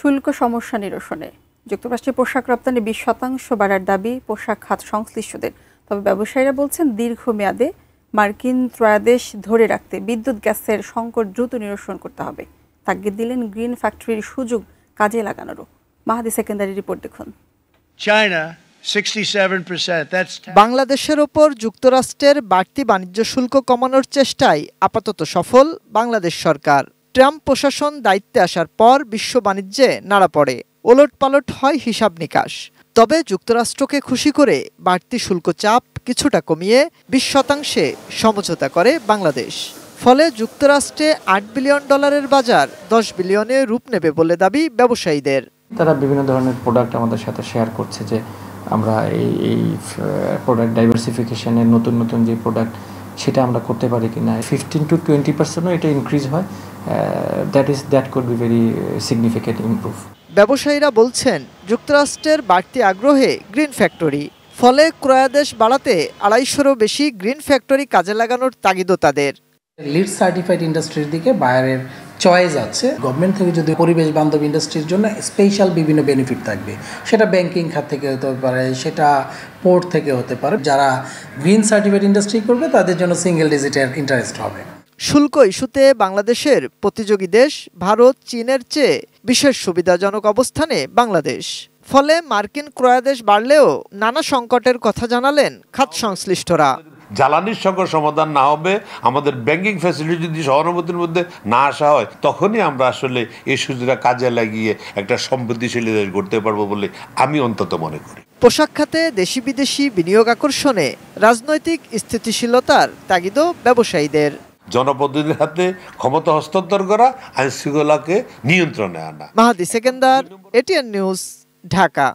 শুল্ক সমস্যা নিরসনে যুক্তরাষ্ট্রে পোশাক রপ্তানি 20% বাড়ার দাবি পোশাক খাত সংশ্লিষ্টদের। তবে ব্যবসায়ীরা বলছেন দীর্ঘমেয়াদে মার্কিন ত্রয়াদেশ ধরে রাখতে বিদ্যুৎ গ্যাসের সংকট দ্রুত নিরসন করতে হবে। তাগিদ দিলেন গ্রিন ফ্যাক্টরির সুযোগ কাজে লাগানোরও। মাহাদি সেকেন্ডারি রিপোর্ট দেখুন। বাংলাদেশের ওপর যুক্তরাষ্ট্রের বাড়তি বাণিজ্য শুল্ক কমানোর চেষ্টায় আপাতত সফল বাংলাদেশ সরকার। ট্রাম্প প্রশাসন দায়িত্বে আসার পর বিশ্ব বাণিজ্যে নাড়া পড়ে, ওলটপালট হয় হিসাব নিকাশ। তবে যুক্তরাষ্ট্রকে খুশি করে বাড়তি শুল্ক চাপ কিছুটা কমিয়ে 20% সমঝোতা করে বাংলাদেশ। ফলে যুক্তরাষ্ট্রে $8 বিলিয়ন বাজার 10 বিলিয়নে রূপ নেবে বলে দাবি ব্যবসায়ীদের। তারা বিভিন্ন ধরনের প্রোডাক্ট আমাদের সাথে শেয়ার করছে যে আমরা এই প্রোডাক্ট ডাইভার্সিফিকেশনের নতুন যে প্রোডাক্ট সেটা আমরা করতে পারি কিনা। 15 to 20% এটা ইনক্রিজ হয়। That could be very significant improve. ব্যবসায়ীরা বলছেন যুক্তরাষ্ট্রের বাড়তি আগ্রহে গ্রিন ফ্যাক্টরি, ফলে ক্রয়াদেশ বাড়াতে 250-রও বেশি গ্রিন ফ্যাক্টরি কাজে লাগানোর তাগিদও তাদের। লিড সার্টিফাইড ইন্ডাস্ট্রির দিকে বায়ারের চয়েস আছে। গভর্নমেন্ট থেকে যদি পরিবেশ বান্ধব ইন্ডাস্ট্রির জন্য স্পেশাল বিভিন্ন বেনিফিট থাকবে, সেটা ব্যাংকিং খাত থেকে হতে পারে, সেটা পোর্ট থেকে হতে পারে। যারা গ্রিন সার্টিফাইড ইন্ডাস্ট্রি করবে তাদের জন্য সিঙ্গেল ডিজিটের ইন্টারেস্ট হবে। শুল্ক ইস্যুতে বাংলাদেশের প্রতিযোগী দেশ ভারত, চীনের চেয়ে বিশেষ সুবিধাজনক অবস্থানে বাংলাদেশ। ফলে মার্কিন ক্রয়াদেশ বাড়লেও নানা সংকটের কথা জানালেন খাত সংশ্লিষ্টরা। জ্বালানির সংকট সমাধান না হবে, আমাদের ব্যাংকিং ফ্যাসিলিটি যদি সহানুভূতির মধ্যে না আসা হয়, তখনই আমরা আসলে এই সুযোগটা কাজে লাগিয়ে একটা সমৃদ্ধিশালী দেশ গড়তে পারবো বলে আমি অন্তত মনে করি। পোশাক খাতে দেশি বিদেশি বিনিয়োগ আকর্ষণে রাজনৈতিক স্থিতিশীলতার তাগিদও ব্যবসায়ীদের। জনপ্রতিনিধির হাতে ক্ষমতা হস্তান্তর করা, আইন শৃঙ্খলাকে নিয়ন্ত্রণে আনা। মাহাদি সেকেন্ডার, এটিএন নিউজ, ঢাকা।